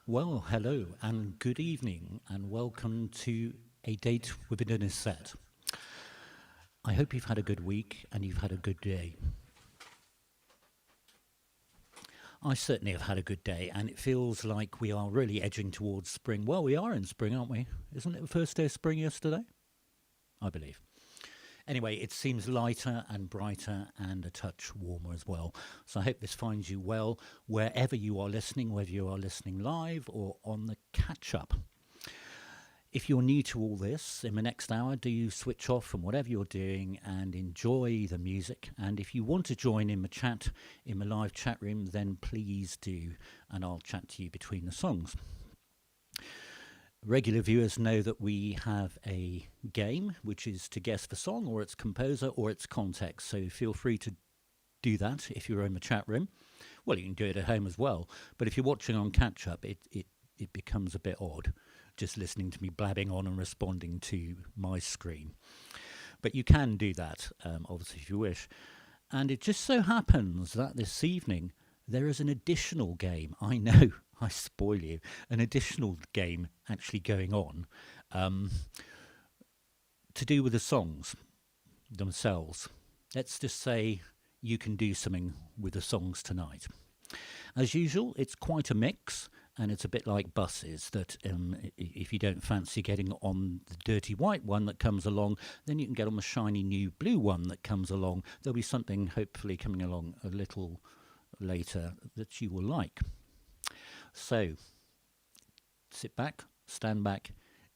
Well, hello and good evening, and welcome to A Date with a Dinner Set. I hope you've had a good week and you've had a good day. I certainly have had a good day, and it feels like we are really edging towards spring. Well, we are in spring, aren't we? Isn't it the first day of spring yesterday? I believe. Anyway, it seems lighter and brighter and a touch warmer as well. So I hope this finds you well wherever you are listening, whether you are listening live or on the catch up. If you're new to all this, in the next hour, do you switch off from whatever you're doing and enjoy the music? And if you want to join in the chat, in the live chat room, then please do, and I'll chat to you between the songs. Regular viewers know that we have a game, which is to guess the song or its composer or its context. So feel free to do that if you're in the chat room. Well, you can do it at home as well. But if you're watching on catch up, it becomes a bit odd just listening to me blabbing on and responding to my screen. But you can do that, obviously, if you wish. And it just so happens that this evening there is an additional game. I know, I spoil you. An additional game actually going on to do with the songs themselves. Let's just say you can do something with the songs tonight. As usual, it's quite a mix. And it's a bit like buses that if you don't fancy getting on the dirty white one that comes along, then you can get on the shiny new blue one that comes along. There'll be something hopefully coming along a little later that you will like. So sit back, stand back,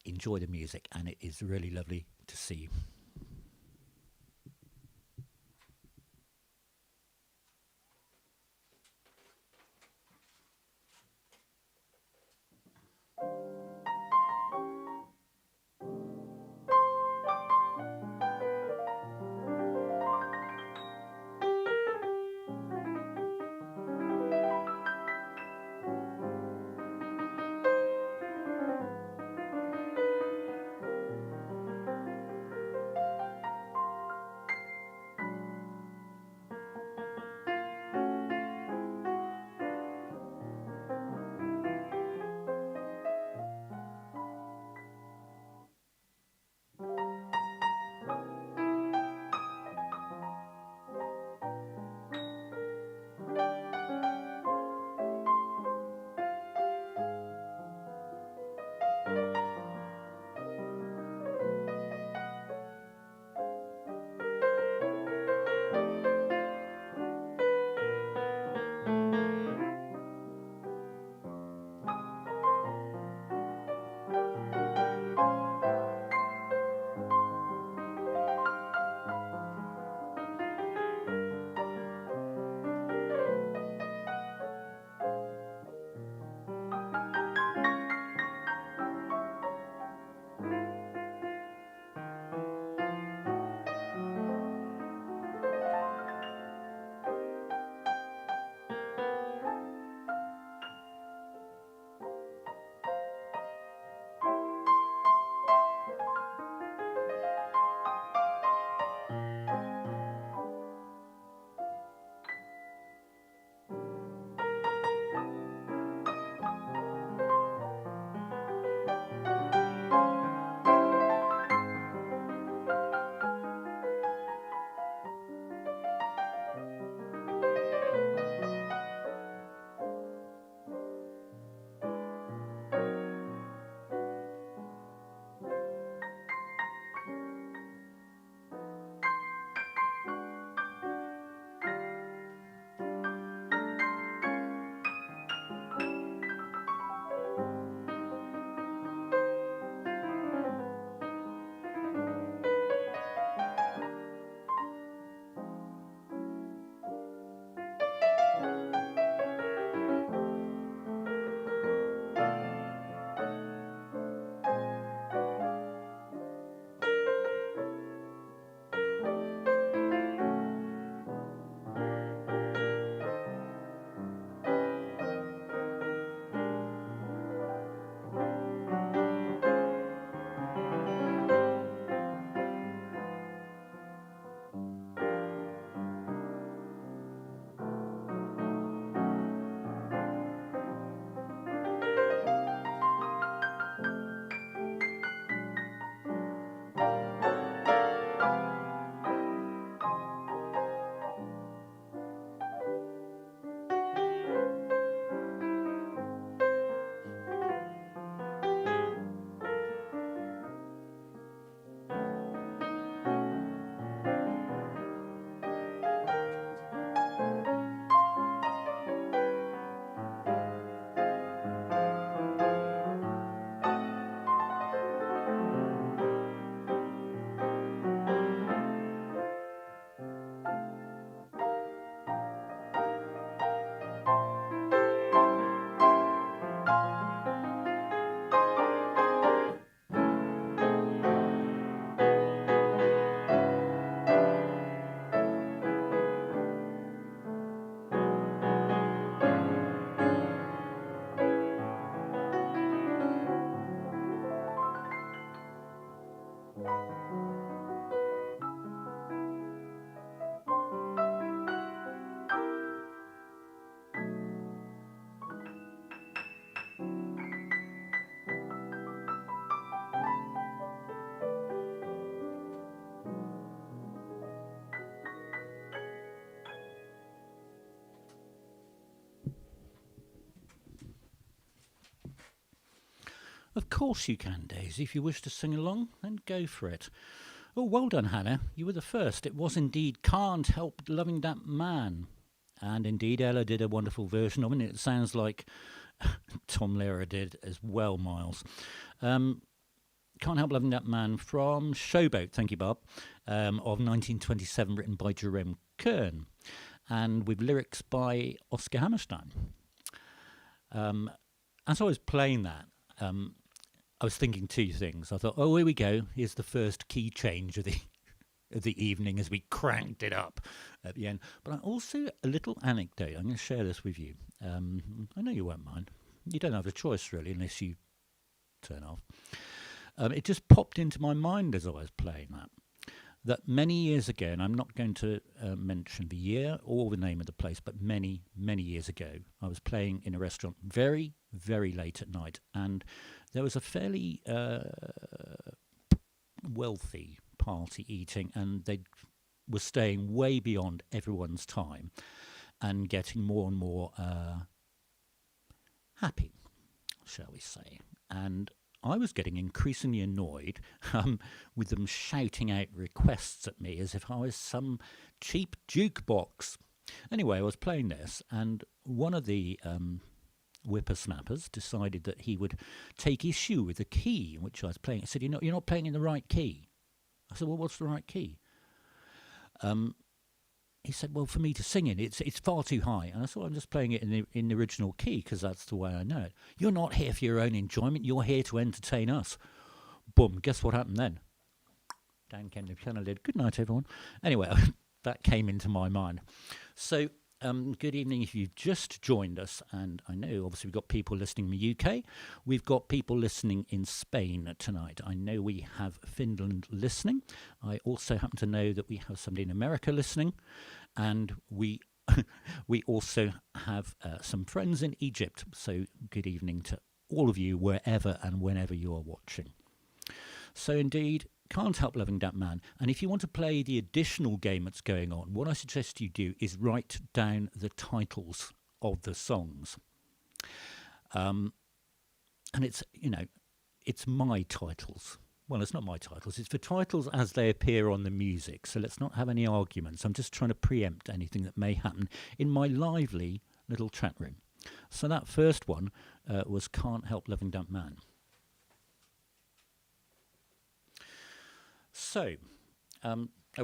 enjoy the music, and it is really lovely to see you. Of course you can, Daisy. If you wish to sing along, then go for it. Oh, well done, Hannah. You were the first. It was indeed Can't Help Loving That Man. And indeed, Ella did a wonderful version of it. It sounds like Tom Lehrer did as well, Miles. Can't Help Loving That Man from Showboat, thank you, Bob, of 1927, written by Jerome Kern, and with lyrics by Oscar Hammerstein. As I was playing that, I was thinking two things. I thought, oh, here we go. Here's the first key change of the evening as we cranked it up at the end. But I also, a little anecdote. I'm going to share this with you. I know you won't mind. You don't have a choice, really, unless you turn off. It just popped into my mind as I was playing that many years ago, and I'm not going to mention the year or the name of the place, but many, many years ago, I was playing in a restaurant very, very late at night, and there was a fairly wealthy party eating, and they were staying way beyond everyone's time and getting more and more happy, shall we say. And I was getting increasingly annoyed with them shouting out requests at me as if I was some cheap jukebox. Anyway, I was playing this, and one of the whippersnappers decided that he would take issue with the key in which I was playing. He said, you're not playing in the right key. I said, well, what's the right key? He said, well, for me to sing in, it's far too high. And I thought, I'm just playing it in the original key because that's the way I know it. You're not here for your own enjoyment. You're here to entertain us. Boom. Guess what happened then? Dan came to the piano lid. Good night, everyone. Anyway, that came into my mind. So, good evening if you've just joined us. And I know, obviously, we've got people listening in the UK. We've got people listening in Spain tonight. I know we have Finland listening. I also happen to know that we have somebody in America listening. And we also have some friends in Egypt. So good evening to all of you, wherever and whenever you are watching. So indeed, Can't Help Loving That Man. And if you want to play the additional game that's going on, what I suggest you do is write down the titles of the songs. And it's my titles. Well, it's not my titles. It's the titles as they appear on the music. So let's not have any arguments. I'm just trying to preempt anything that may happen in my lively little chat room. So that first one was Can't Help Loving That Man. So,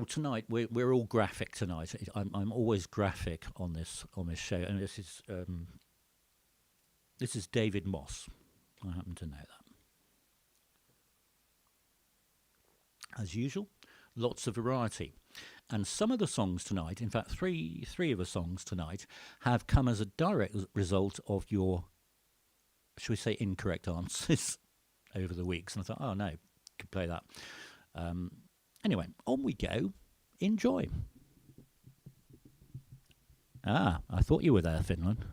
tonight we're all graphic tonight. I'm always graphic on this show, and this is David Moss. I happen to know that. As usual, lots of variety, and some of the songs tonight, in fact, three of the songs tonight, have come as a direct result of your, shall we say, incorrect answers over the weeks. And I thought, oh no, could play that. Anyway, on we go. Enjoy. I thought you were there, Finland.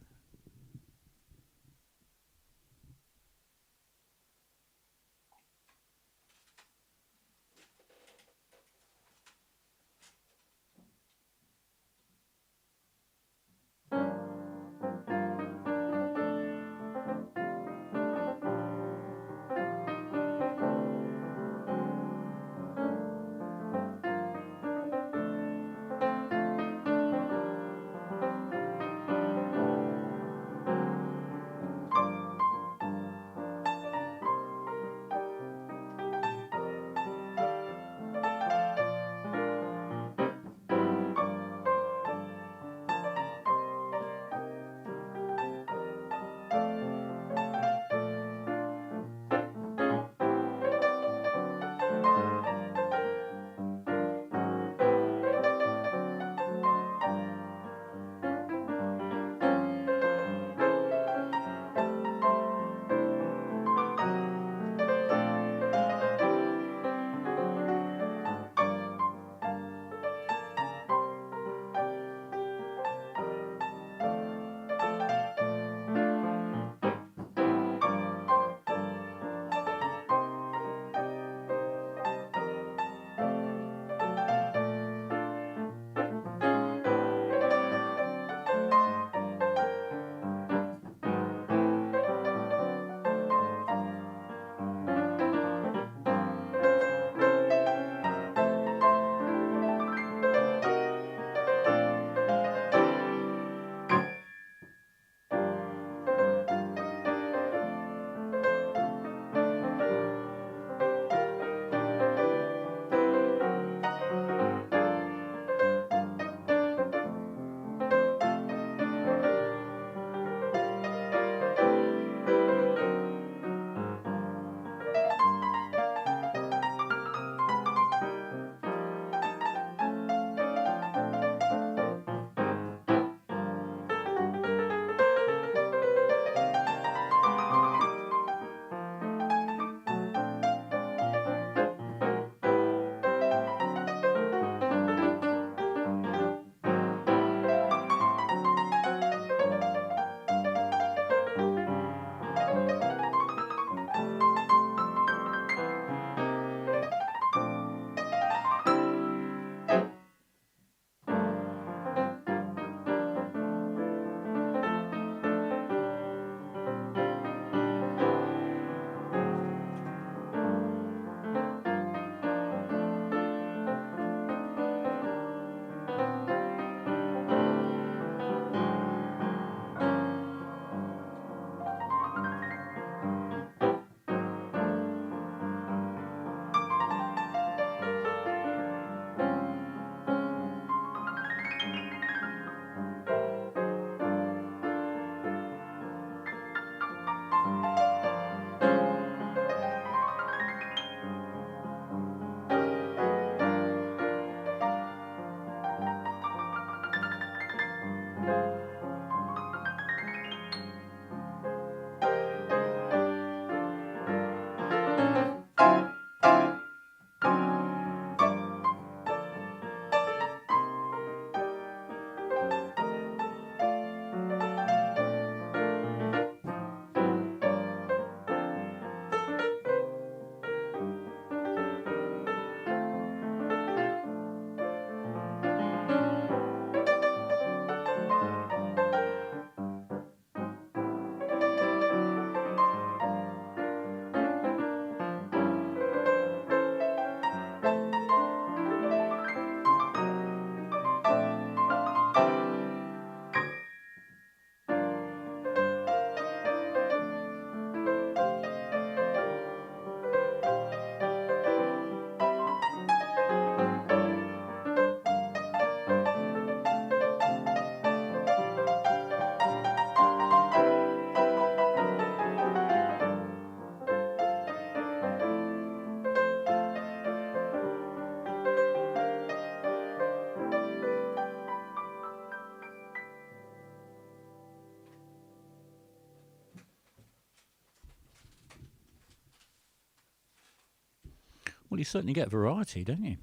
Well, you certainly get variety, don't you?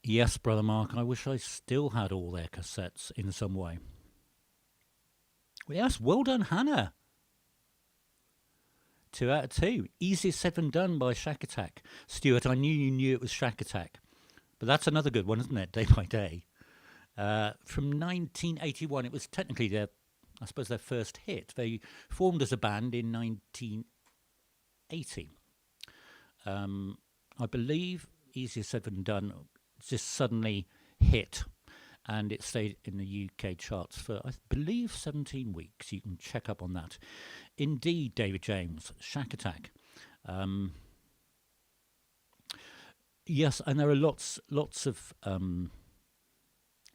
Yes, Brother Mark, I wish I still had all their cassettes in some way. Well, yes, well done, Hannah. 2 out of 2. Easier said than done by Shack Attack. Stuart, I knew you knew it was Shack Attack. But that's another good one, isn't it? Day by Day. From 1981, it was technically their, I suppose, their first hit. They formed as a band in 1980. I believe Easier Said Than Done just suddenly hit, and it stayed in the UK charts for, I believe, 17 weeks. You can check up on that. Indeed, David James, Shack Attack. Yes, and there are lots of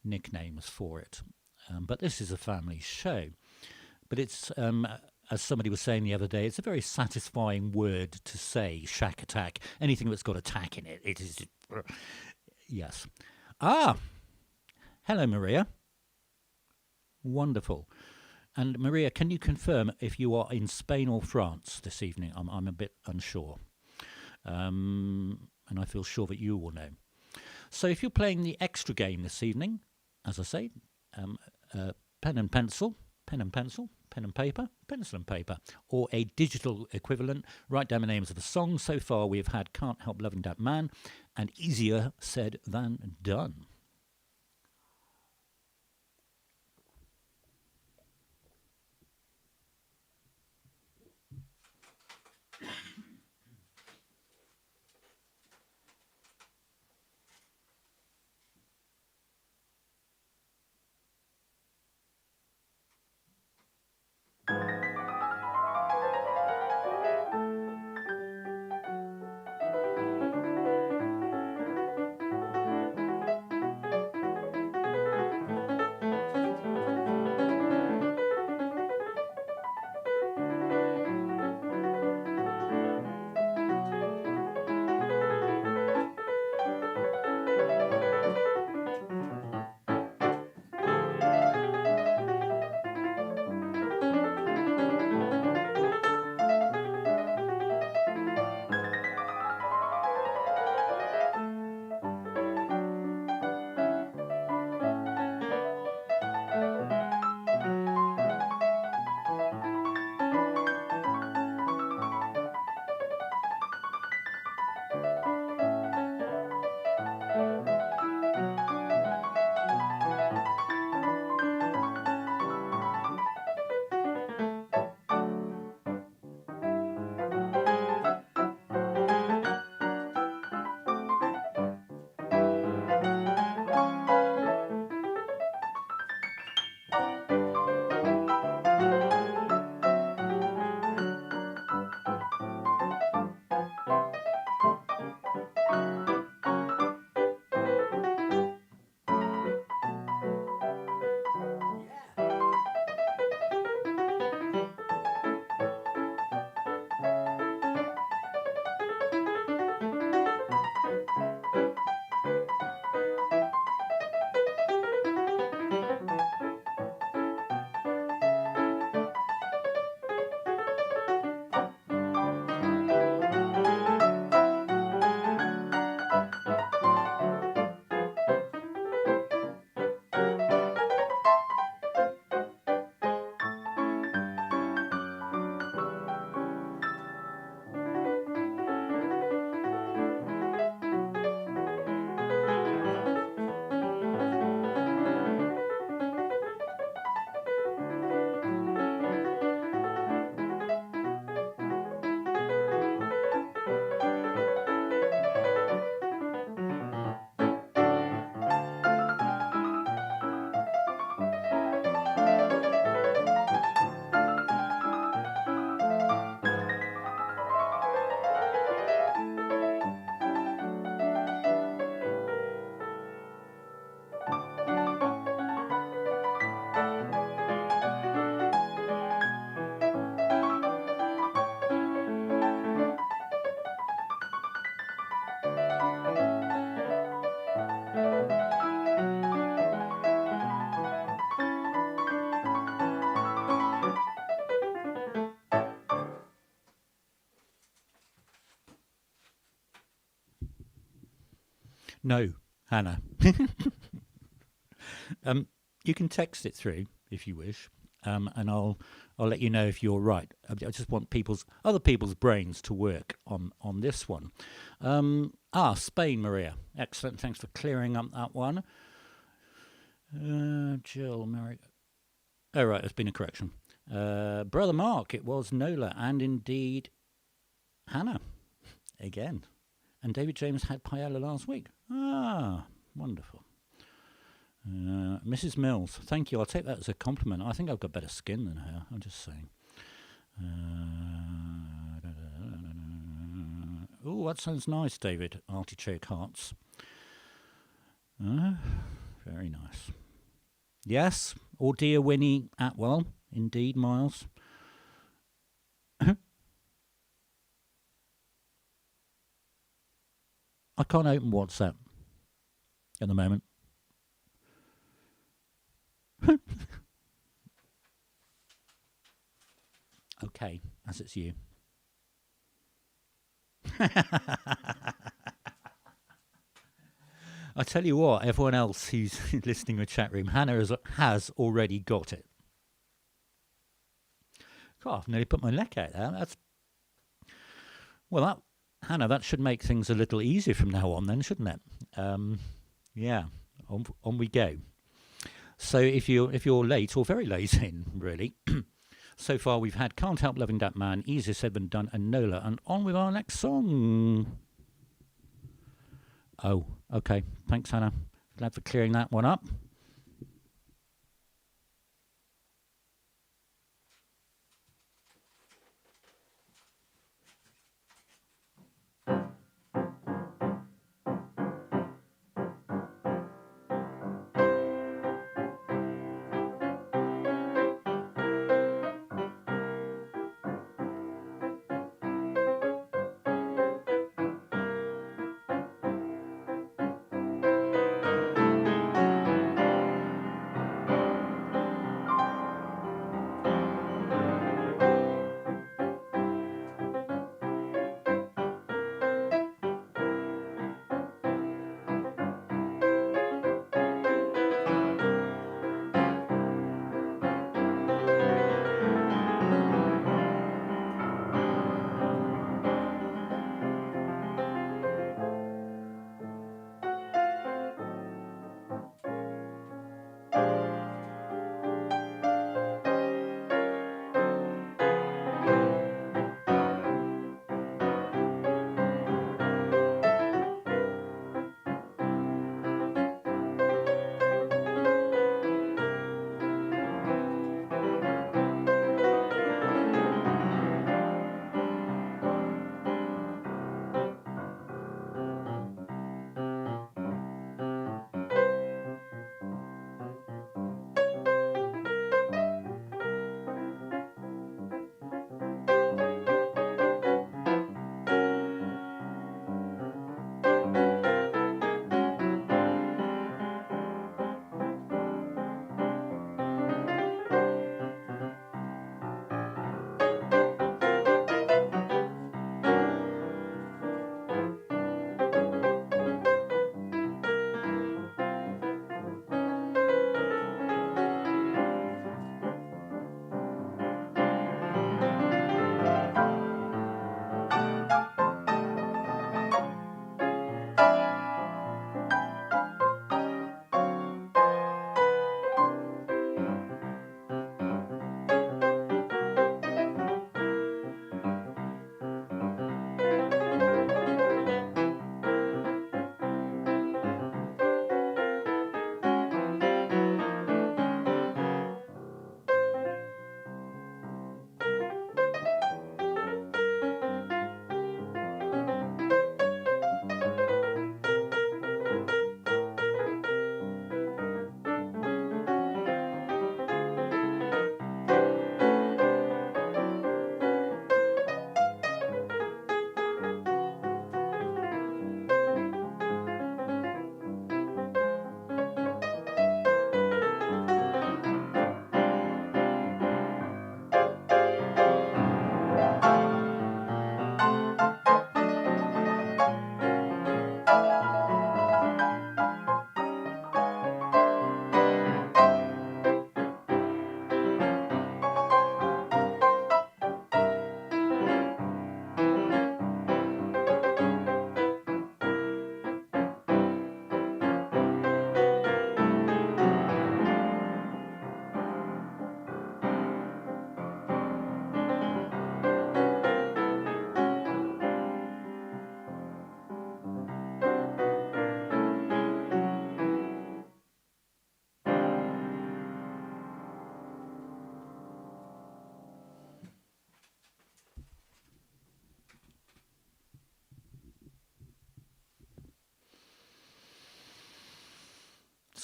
nicknames for it. But this is a family show. But it's, as somebody was saying the other day, it's a very satisfying word to say, Shack Attack. Anything that's got attack in it, it is... Yes. Ah! Hello, Maria. Wonderful. And Maria, can you confirm if you are in Spain or France this evening? I'm a bit unsure. And I feel sure that you will know. So if you're playing the extra game this evening, as I say, pen and pencil, pen and pencil, pen and paper, pencil and paper, or a digital equivalent, write down the names of the songs. So far we've had Can't Help Loving That Man and Easier Said Than Done. No, Hannah. You can text it through if you wish, and I'll let you know if you're right. I just want other people's brains to work on this one. Spain, Maria. Excellent. Thanks for clearing up that one. Jill, Mary. Oh, right, there's been a correction. Brother Mark, it was Nola, and indeed Hannah again. And David James had paella last week. Wonderful. Mrs. Mills, thank you. I'll take that as a compliment. I think I've got better skin than her. I'm just saying. Oh, that sounds nice, David. Artichoke hearts. Very nice. Yes, or dear Winnie Atwell. Indeed, Miles. I can't open WhatsApp at the moment. Okay, as it's you. I tell you what, everyone else who's listening to the chat room, Hannah has already got it. God, I've nearly put my neck out there. Hannah, that should make things a little easier from now on then, shouldn't it? Yeah, on we go. So if you're late, or very late in, really, so far we've had Can't Help Loving That Man, Easier Said Than Done, and Nola, and on with our next song. Oh, okay. Thanks, Hannah. Glad for clearing that one up.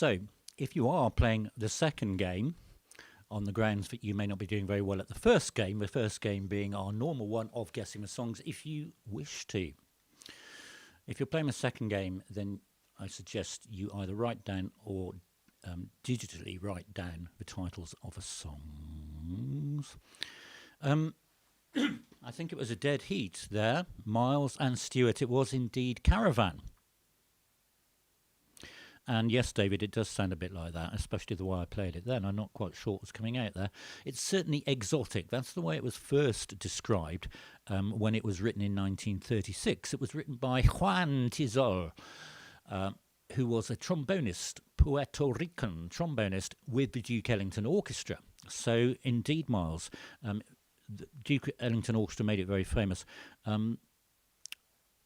So, if you are playing the second game, on the grounds that you may not be doing very well at the first game being our normal one of guessing the songs, if you wish to. If you're playing the second game, then I suggest you either write down or digitally write down the titles of the songs. I think it was a dead heat there. Miles and Stuart. It was indeed Caravan. And yes, David, it does sound a bit like that, especially the way I played it then. I'm not quite sure what was coming out there. It's certainly exotic. That's the way it was first described when it was written in 1936. It was written by Juan Tizol, who was a trombonist, Puerto Rican trombonist with the Duke Ellington Orchestra. So, indeed, Miles, the Duke Ellington Orchestra made it very famous.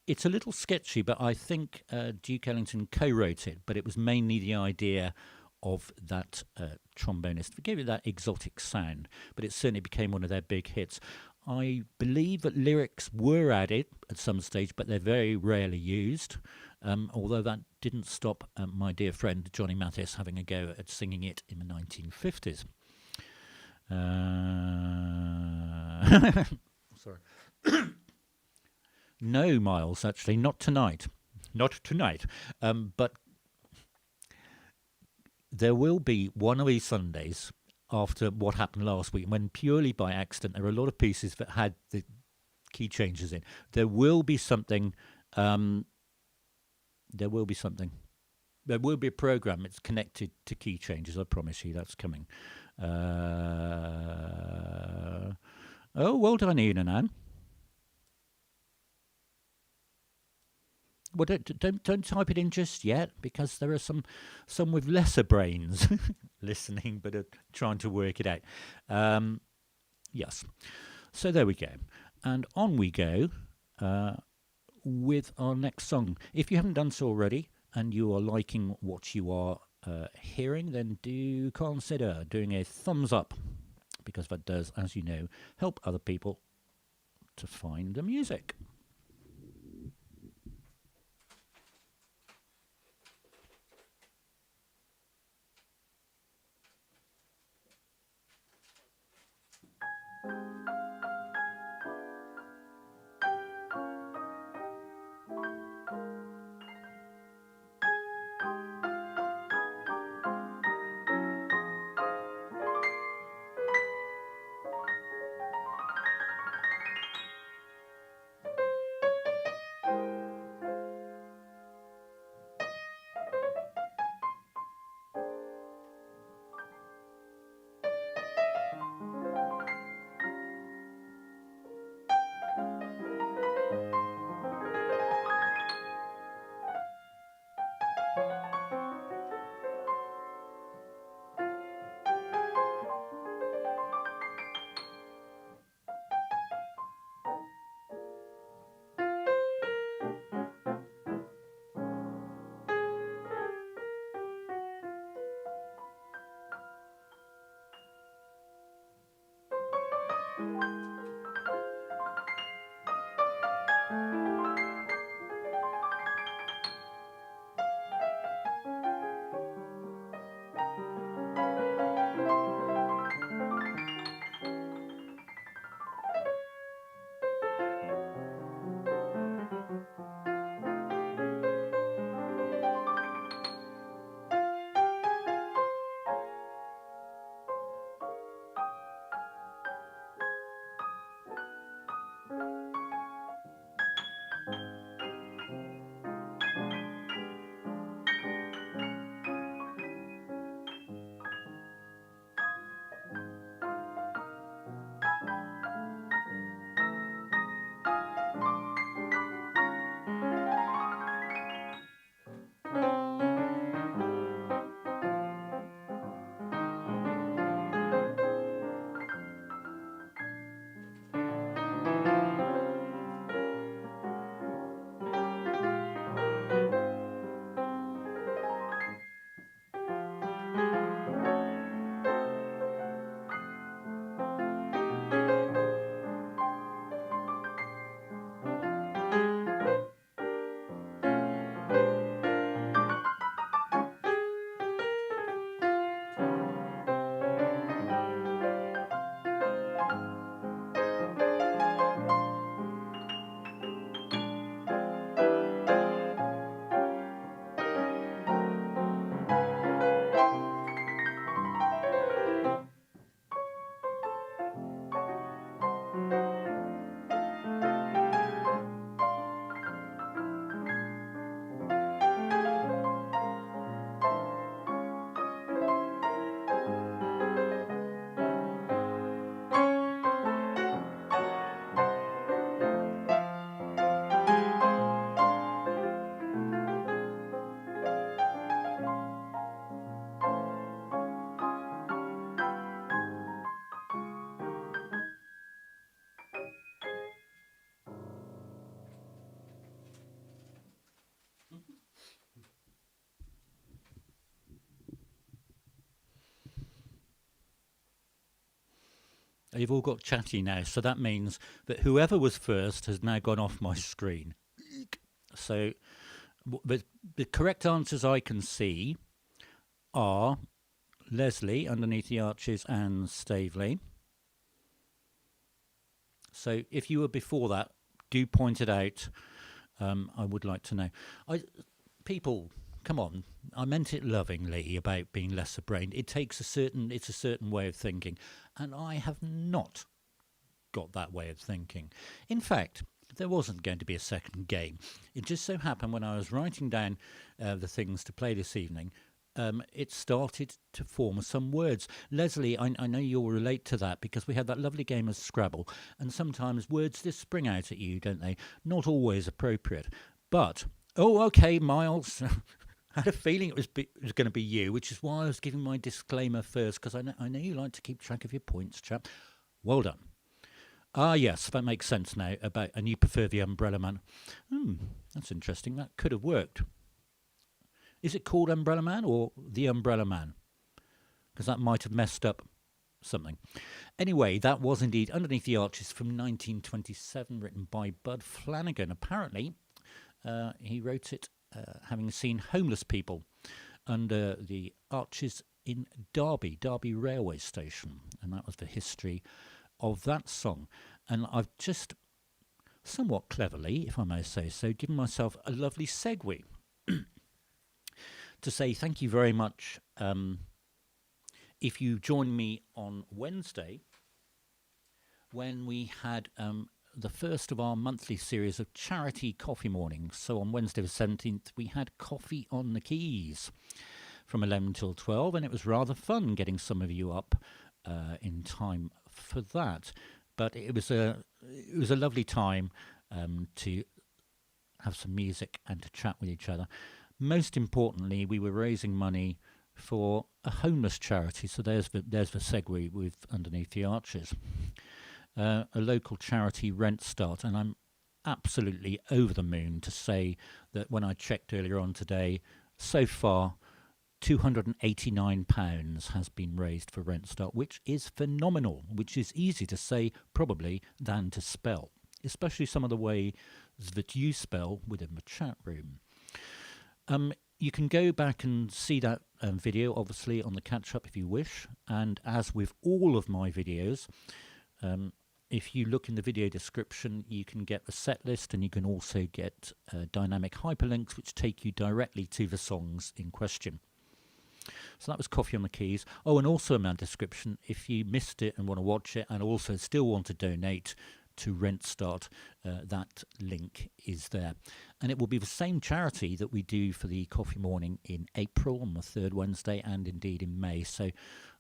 It's a little sketchy, but I think Duke Ellington co-wrote it, but it was mainly the idea of that trombonist. It gave it that exotic sound, but it certainly became one of their big hits. I believe that lyrics were added at some stage, but they're very rarely used, although that didn't stop my dear friend Johnny Mathis having a go at singing it in the 1950s. Sorry. No, Miles, actually, not tonight. Not tonight. But there will be one of these Sundays after what happened last week, when purely by accident there were a lot of pieces that had the key changes in. There will be something. There will be something. There will be a program that's connected to key changes, I promise you. That's coming. Oh, well done, Ian and Anne. Well, don't type it in just yet, because there are some with lesser brains listening but are trying to work it out. Yes. So there we go. And on we go with our next song. If you haven't done so already and you are liking what you are hearing, then do consider doing a thumbs up, because that does, as you know, help other people to find the music. You've all got chatty now, so that means that whoever was first has now gone off my screen. So the correct answers I can see are Leslie underneath the arches and Stavely. So if you were before that, do point it out. I would like to know. People, come on. I meant it lovingly about being lesser brained. It's a certain way of thinking, and I have not got that way of thinking. In fact, there wasn't going to be a second game. It just so happened when I was writing down the things to play this evening, it started to form some words. Leslie, I know you'll relate to that because we had that lovely game of Scrabble, and sometimes words just spring out at you, don't they? Not always appropriate. But, okay, Miles, I had a feeling it was going to be you, which is why I was giving my disclaimer first, because I know you like to keep track of your points, chap. Well done. Yes, that makes sense now, and you prefer the Umbrella Man. That's interesting. That could have worked. Is it called Umbrella Man or The Umbrella Man? Because that might have messed up something. Anyway, that was indeed Underneath the Arches from 1927, written by Bud Flanagan. Apparently, he wrote it having seen homeless people under the arches in Derby railway station. And that was the history of that song. And I've just, somewhat cleverly, if I may say so, given myself a lovely segue to say thank you very much. If you join me on Wednesday, when we had the first of our monthly series of charity coffee mornings. So on Wednesday the 17th, we had Coffee on the Keys from 11 till 12, and it was rather fun getting some of you up in time for that. But it was a lovely time to have some music and to chat with each other. Most importantly, we were raising money for a homeless charity. So there's the segue with Underneath the Arches. A local charity, Rent Start, and I'm absolutely over the moon to say that when I checked earlier on today, so far £289 has been raised for Rent Start, which is phenomenal, which is easy to say probably than to spell, especially some of the ways that you spell within the chat room. You can go back and see that video, obviously, on the catch-up if you wish. And as with all of my videos, if you look in the video description, you can get the set list, and you can also get dynamic hyperlinks, which take you directly to the songs in question. So that was Coffee on the Keys. Oh, and also in my description, if you missed it and want to watch it and also still want to donate to Rent Start, that link is there. And it will be the same charity that we do for the coffee morning in April on the third Wednesday and indeed in May. So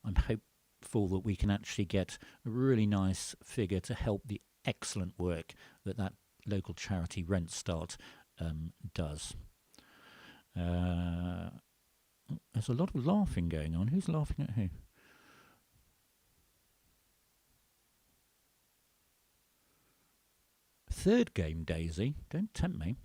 I'm hopeful that we can actually get a really nice figure to help the excellent work that local charity Rent Start does. There's a lot of laughing going on. Who's laughing at who? Third game, Daisy. Don't tempt me.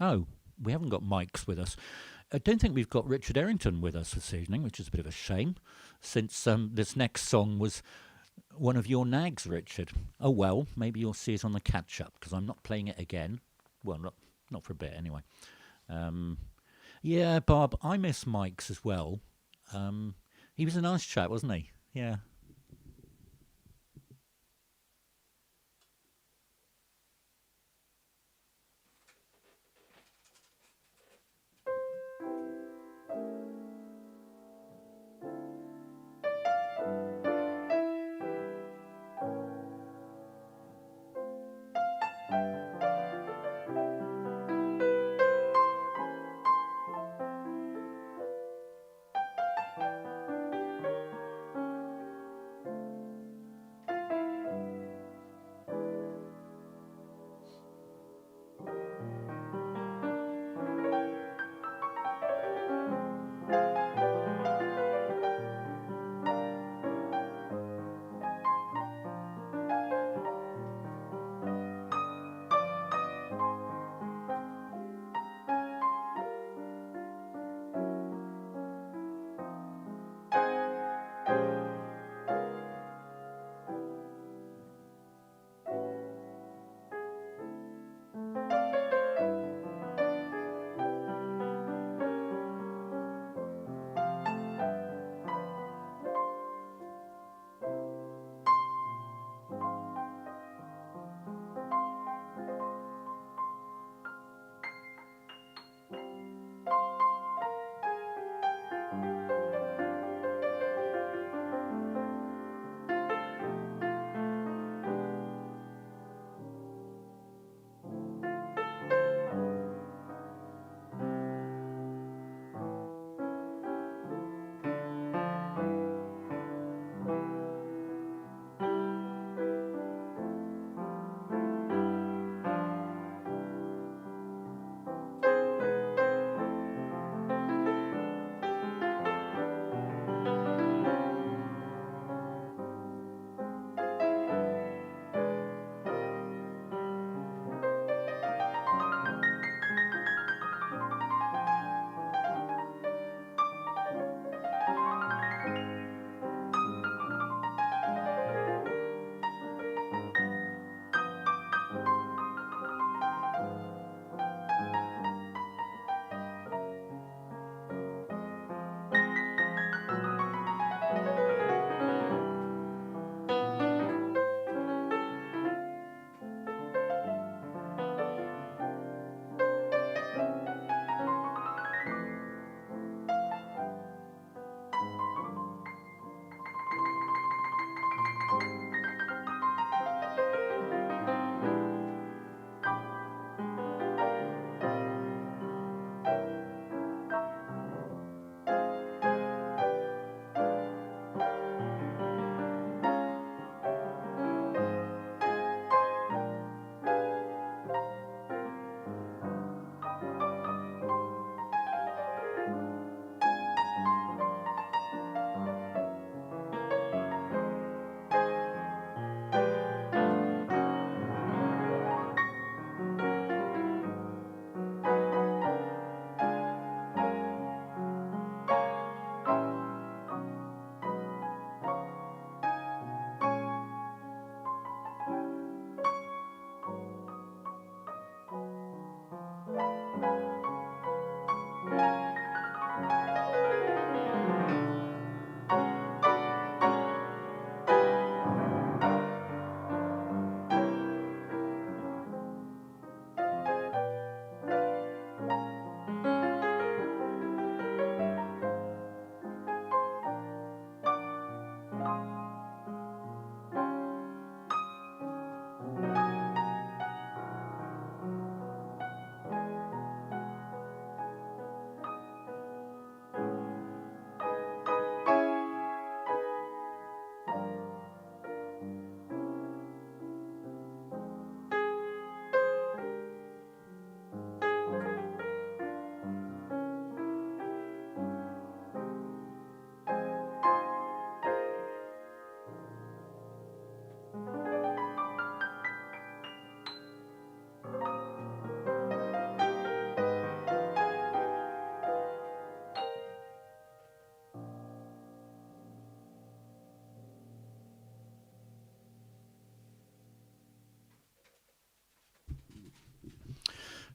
Oh, we haven't got Mike's with us. I don't think we've got Richard Ellington with us this evening, which is a bit of a shame, since this next song was one of your nags, Richard. Oh well, maybe you'll see it on the catch-up, because I'm not playing it again. Well, not for a bit anyway. Yeah, Bob, I miss Mike's as well. He was a nice chap, wasn't he? Yeah.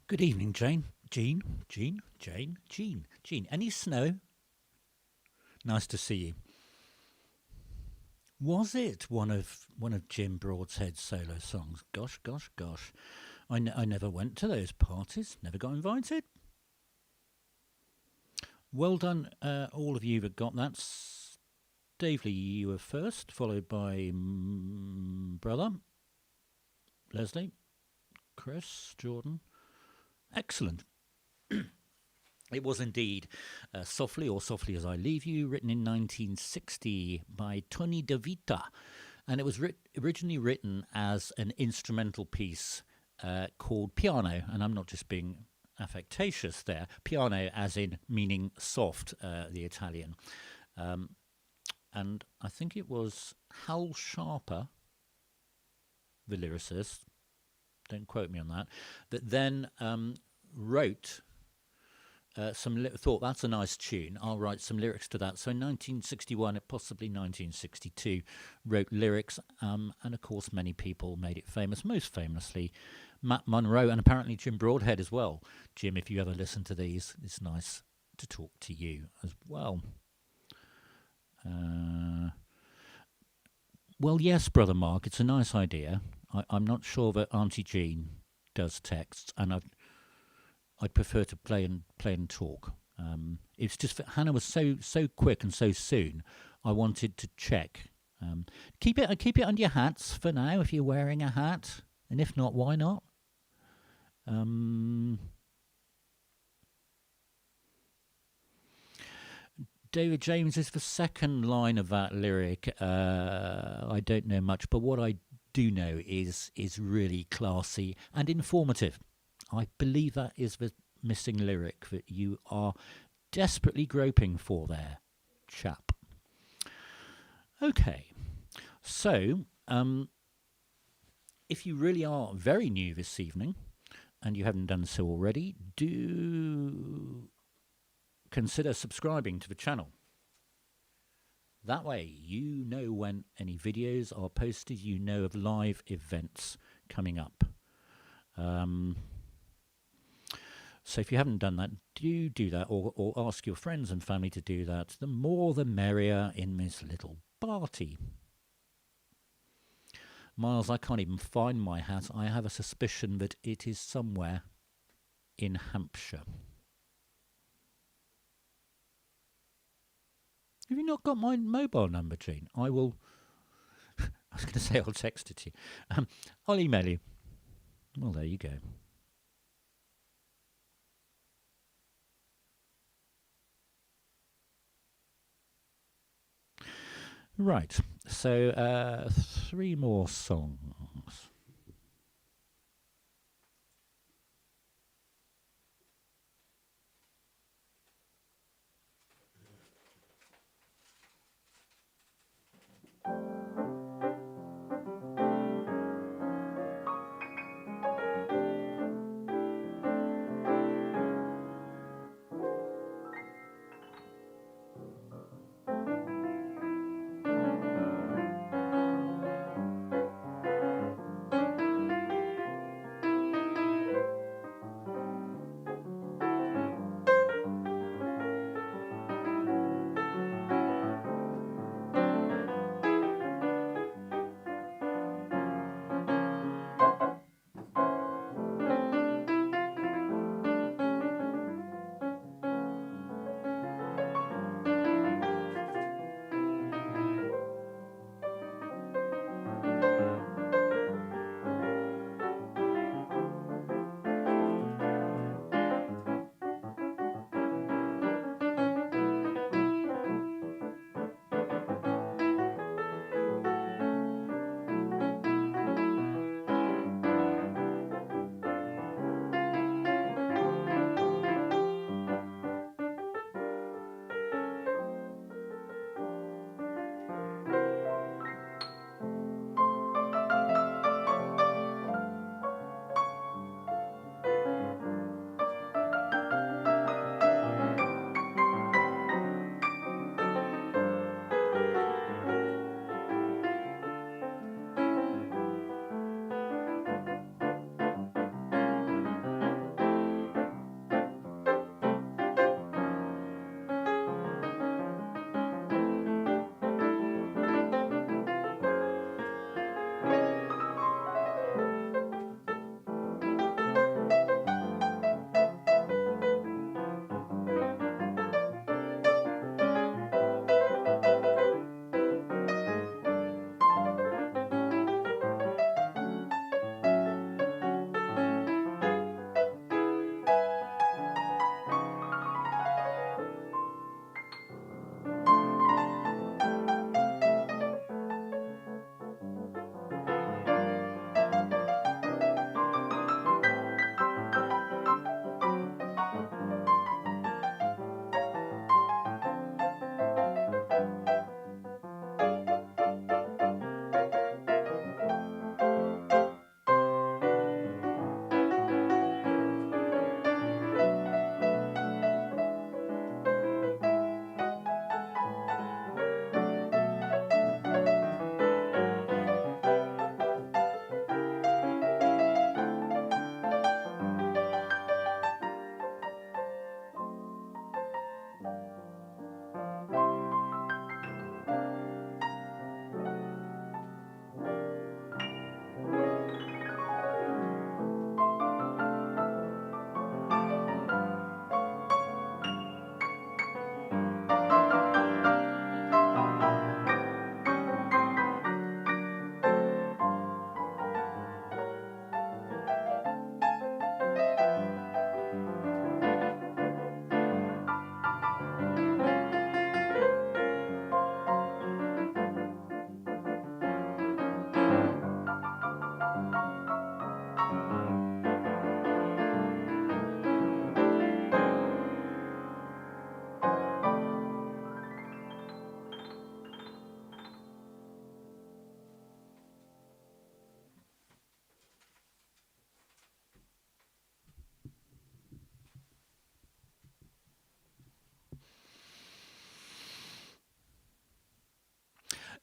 Good evening, Jane. Jean. Any snow? Nice to see you. Was it one of Jim Broadhead's solo songs? Gosh. I never went to those parties. Never got invited. Well done, all of you that got that. Davely, you were first, followed by brother Leslie, Chris, Jordan. Excellent. It was indeed Softly or Softly as I Leave You, written in 1960 by Tony de Vita. And it was originally written as an instrumental piece called Piano. And I'm not just being affectatious there. Piano as in meaning soft, the Italian. And I think it was Hal Sharpe, the lyricist, don't quote me on that then wrote thought that's a nice tune, I'll write some lyrics to that. So in 1961, possibly 1962, wrote lyrics, and of course many people made it famous, most famously Matt Monro and apparently Jim Broadhead as well. Jim, if you ever listen to these, it's nice to talk to you as well. Well, yes, Brother Mark, it's a nice idea. I'm not sure that Auntie Jean does texts, and I'd prefer to play and talk. It's just that Hannah was so quick and so soon. I wanted to check. Keep it under your hats for now if you're wearing a hat, and if not, why not? David James is the second line of that lyric. I don't know much, but what I do know is really classy and informative. I believe that is the missing lyric that you are desperately groping for there, chap. Okay, so if you really are very new this evening and you haven't done so already, do consider subscribing to the channel. That way you know when any videos are posted, you know of live events coming up. So if you haven't done that, do that, or ask your friends and family to do that. The more the merrier in this little party. Miles, I can't even find my hat. I have a suspicion that it is somewhere in Hampshire. Have you not got my mobile number, Jean? I will... I was going to say I'll text it to you. I'll email you. Well, there you go. Right, so 3 more songs.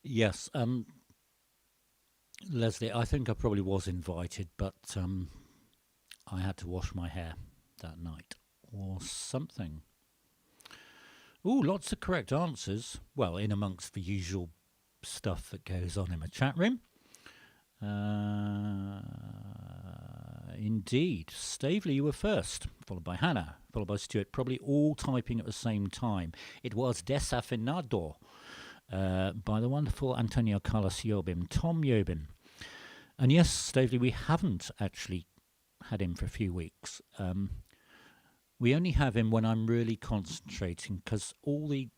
Yes, Leslie, I think I probably was invited, but I had to wash my hair that night or something. Ooh, lots of correct answers. Well, in amongst the usual stuff that goes on in the chat room. Indeed. Stavely, you were first, followed by Hannah, followed by Stuart, probably all typing at the same time. It was Desafinado by the wonderful Antonio Carlos Jobim, Tom Jobim. And yes, Stavely, we haven't actually had him for a few weeks. We only have him when I'm really concentrating, because all the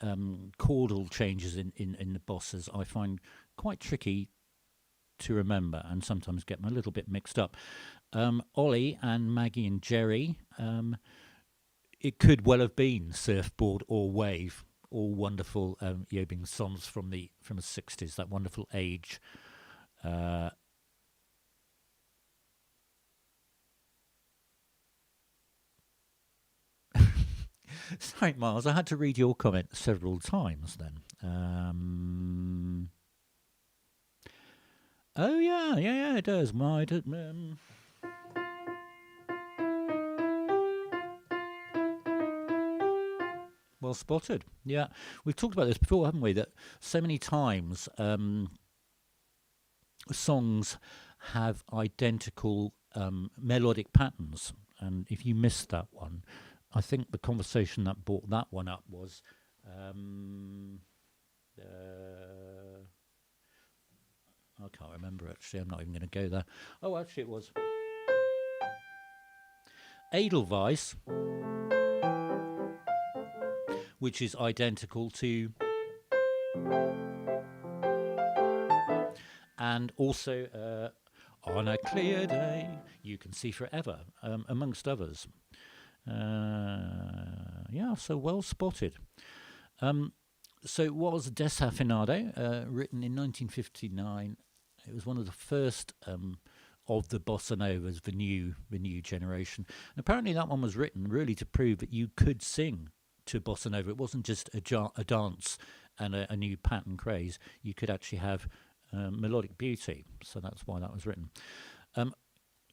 chordal changes in the bosses I find quite tricky to remember and sometimes get a little bit mixed up. Ollie and Maggie and Jerry, it could well have been Surfboard or Wave, all wonderful Jobim songs from the 60s, that wonderful age. Sorry, Miles, I had to read your comment several times then. Oh, yeah, it does. Well spotted. Yeah, we've talked about this before, haven't we? That so many times songs have identical melodic patterns, and if you missed that one, I think the conversation that brought that one up was I can't remember actually. I'm not even going to go there. Oh, actually, it was Edelweiss, which is identical to, and also On a Clear Day You Can See Forever, amongst others. Yeah, so well spotted. So it was Desafinado, written in 1959. It was one of the first of the bossa novas, the new generation. And apparently that one was written really to prove that you could sing to bossa nova. It wasn't just a dance and a new pattern craze. You could actually have melodic beauty. So that's why that was written.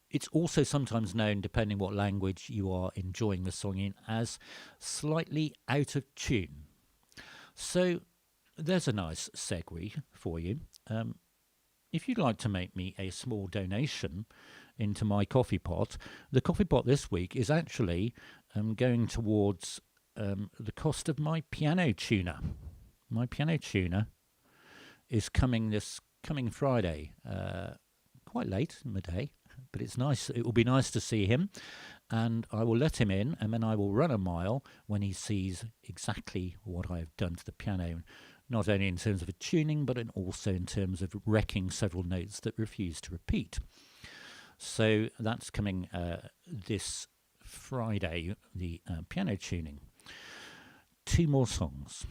It's also sometimes known, depending what language you are enjoying the song in, as slightly out of tune. So there's a nice segue for you. If you'd like to make me a small donation into my coffee pot, the coffee pot this week is actually going towards the cost of my piano tuner. My piano tuner is coming Friday, quite late in the day, but it's nice. It will be nice to see him, and I will let him in, and then I will run a mile when he sees exactly what I have done to the piano, not only in terms of a tuning, but also in terms of wrecking several notes that refuse to repeat. So that's coming this Friday, the piano tuning. 2 more songs.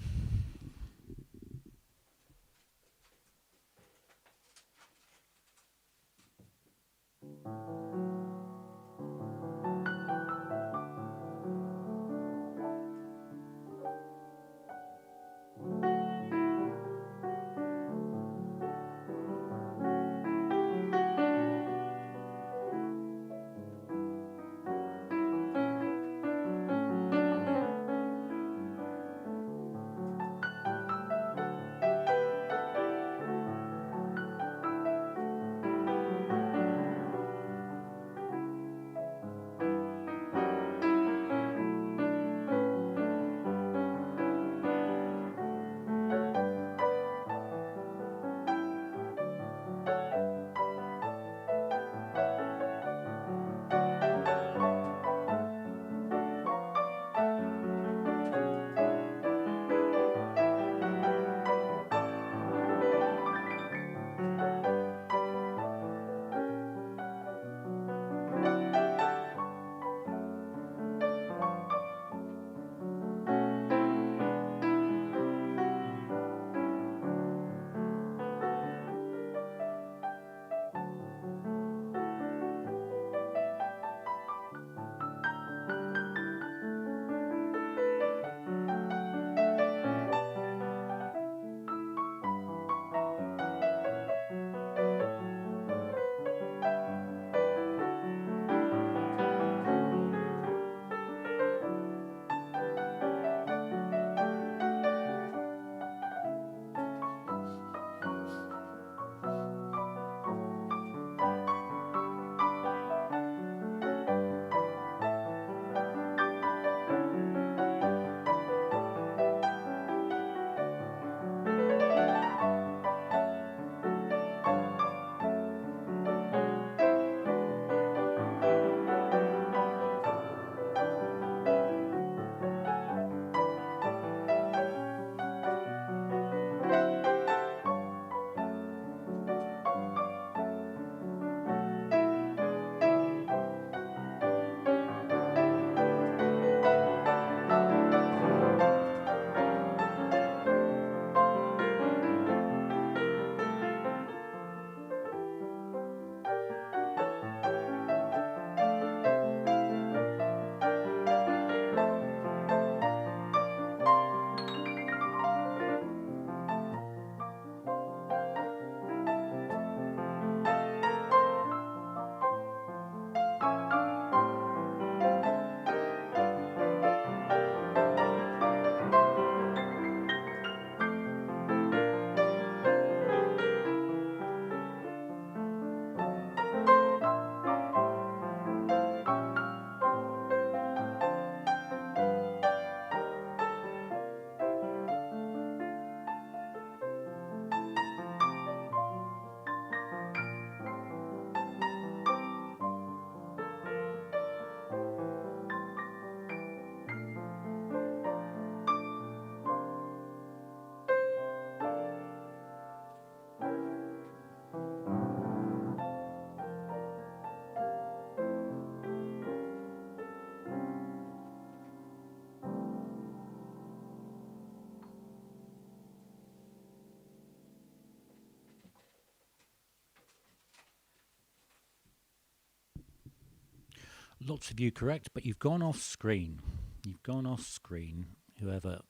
Lots of you correct, but you've gone off screen. You've gone off screen, whoever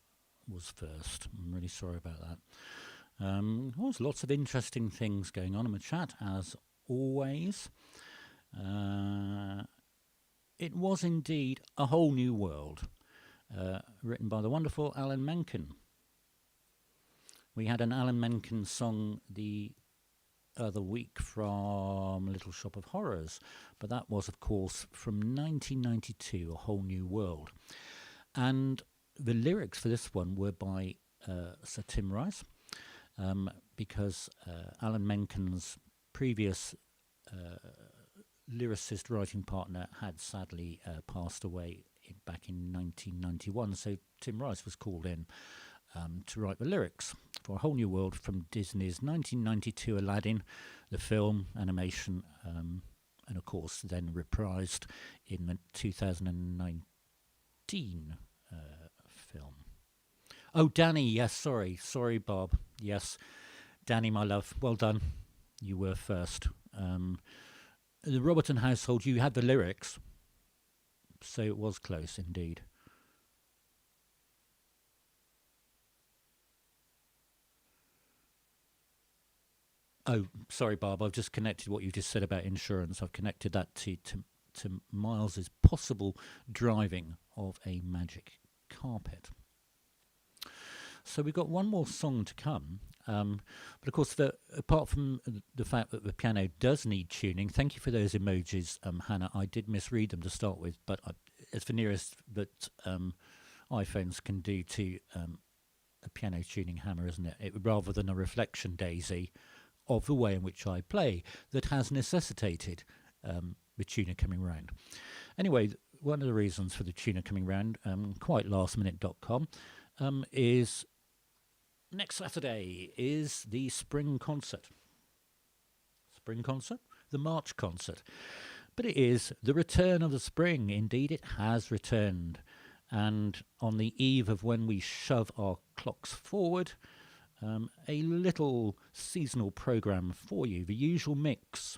was first. I'm really sorry about that. There's lots of interesting things going on in the chat, as always. It was indeed A Whole New World, written by the wonderful Alan Menken. We had an Alan Menken song the other week from Little Shop of Horrors, but that was, of course, from 1992, A Whole New World. And the lyrics for this one were by Sir Tim Rice, because Alan Menken's previous lyricist writing partner had sadly passed away back in 1991, so Tim Rice was called in to write the lyrics for A Whole New World from Disney's 1992 Aladdin, the film, animation, and of course then reprised in the 2019 film. Oh, Danny, yes, sorry, Bob. Yes, Danny, my love, well done. You were first. The Robertson household, you had the lyrics, so it was close indeed. Oh, sorry, Barb, I've just connected what you just said about insurance. I've connected that to Miles's possible driving of a magic carpet. So we've got one more song to come. But of course, apart from the fact that the piano does need tuning, thank you for those emojis, Hannah. I did misread them to start with, but it's the nearest that iPhones can do to a piano tuning hammer, isn't it? Rather than a reflection daisy of the way in which I play that has necessitated the tuner coming round. Anyway, one of the reasons for the tuner coming round, quite lastminute.com, is next Saturday is the spring concert. Spring concert? The March concert. But it is the return of the spring. Indeed, it has returned. And on the eve of when we shove our clocks forward, a little seasonal programme for you. The usual mix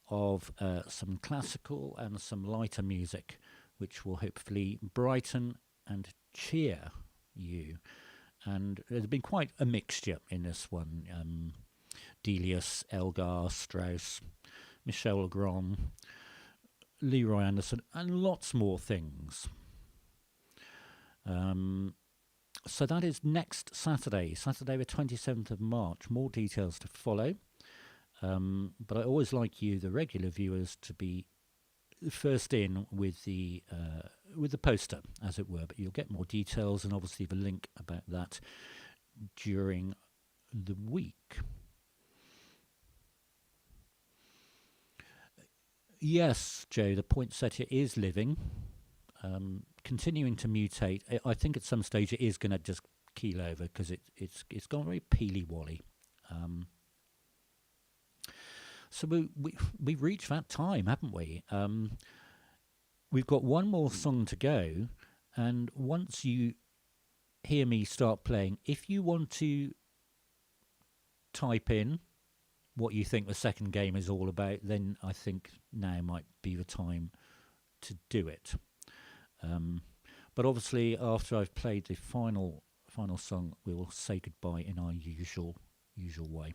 of some classical and some lighter music, which will hopefully brighten and cheer you. And there's been quite a mixture in this one. Delius, Elgar, Strauss, Michel Legrand, Leroy Anderson, and lots more things. So that is next Saturday the 27th of March. More details to follow. But I always like you, the regular viewers, to be first in with the poster, as it were. But you'll get more details and obviously the link about that during the week. Yes, Joe, the poinsettia is living, continuing to mutate. I think at some stage it is going to just keel over because it's gone very peely-wally. So we've reached that time, haven't we? We've got one more song to go, and once you hear me start playing, if you want to type in what you think the second game is all about, then I think now might be the time to do it. But obviously, after I've played the final song, we will say goodbye in our usual way.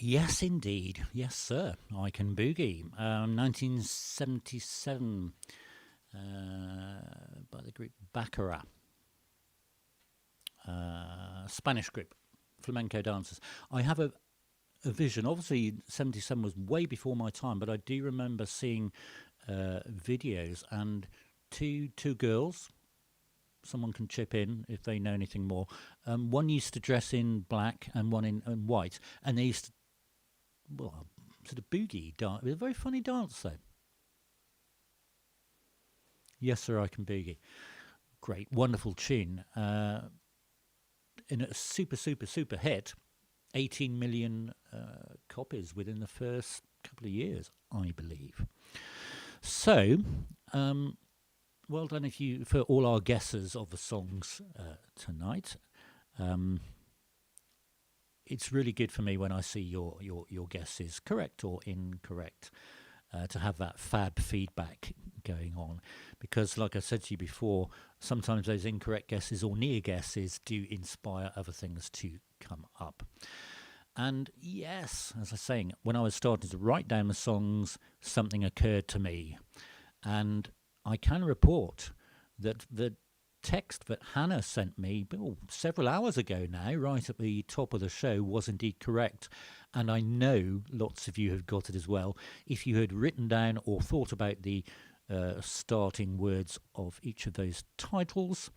Yes, indeed. Yes, sir. I can boogie. 1977 by the group Baccarat. Spanish group, flamenco dancers. I have a vision. Obviously, 77 was way before my time, but I do remember seeing videos and two girls. Someone can chip in if they know anything more. One used to dress in black and one in white, and they used to, well, sort of boogie dance. It was a very funny dance, though. Yes, sir, I can boogie. Great, wonderful tune. In a super hit, 18 million copies within the first couple of years, I believe. So, well done for all our guesses of the songs tonight. It's really good for me when I see your guesses, correct or incorrect, to have that fab feedback going on. Because, like I said to you before, sometimes those incorrect guesses or near guesses do inspire other things to come up. And yes, as I was saying, when I was starting to write down the songs, something occurred to me. And I can report that the text that Hannah sent me several hours ago now, right at the top of the show, was indeed correct. And I know lots of you have got it as well. If you had written down or thought about the starting words of each of those titles.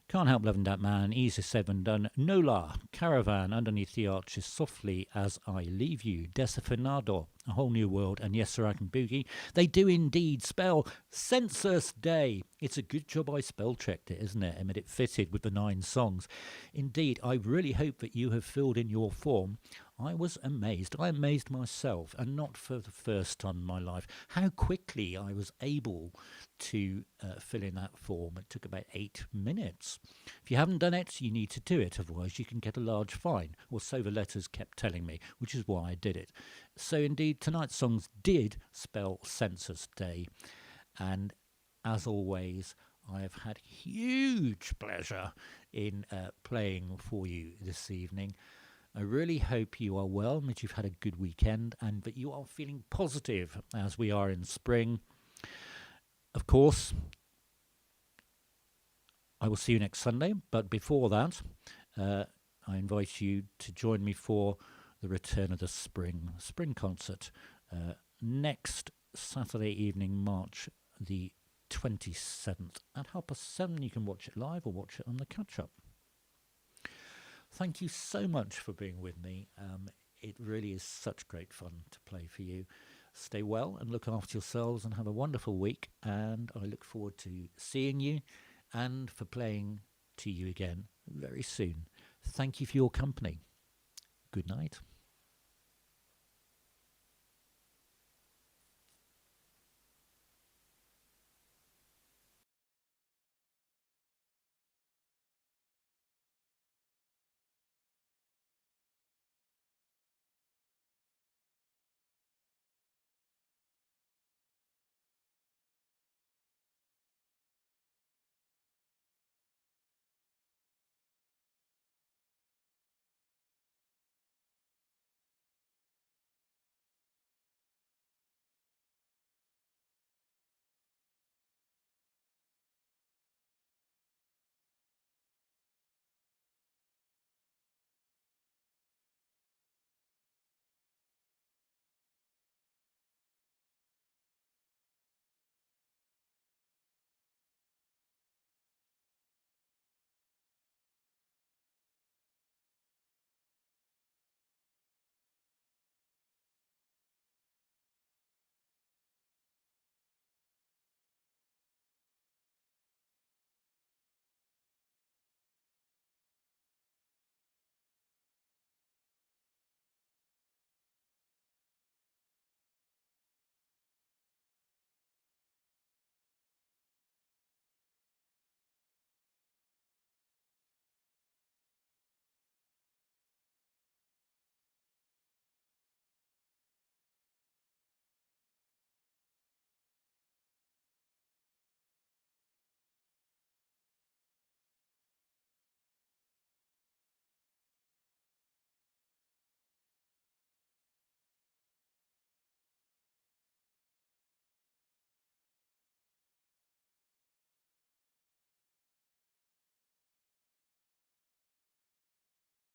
Can't help loving that man, easy said and done. Nola, Caravan, underneath the arches, softly as I leave you. Desafinado, a whole new world, and yes, sir, I can boogie. They do indeed spell Census Day. It's a good job I spell checked it, isn't it? I mean, it fitted with the 9 songs. Indeed, I really hope that you have filled in your form. I was amazed. I amazed myself, and not for the first time in my life, how quickly I was able to fill in that form. It took about 8 minutes. If you haven't done it, you need to do it, otherwise you can get a large fine, or so the letters kept telling me, which is why I did it. So indeed, tonight's songs did spell Census Day, and as always, I have had huge pleasure in playing for you this evening. I really hope you are well and that you've had a good weekend and that you are feeling positive as we are in spring. Of course, I will see you next Sunday, but before that, I invite you to join me for the return of the spring concert next Saturday evening, March the 27th at 7:30. You can watch it live or watch it on the catch-up. Thank you so much for being with me. It really is such great fun to play for you. Stay well and look after yourselves and have a wonderful week. And I look forward to seeing you and for playing to you again very soon. Thank you for your company. Good night.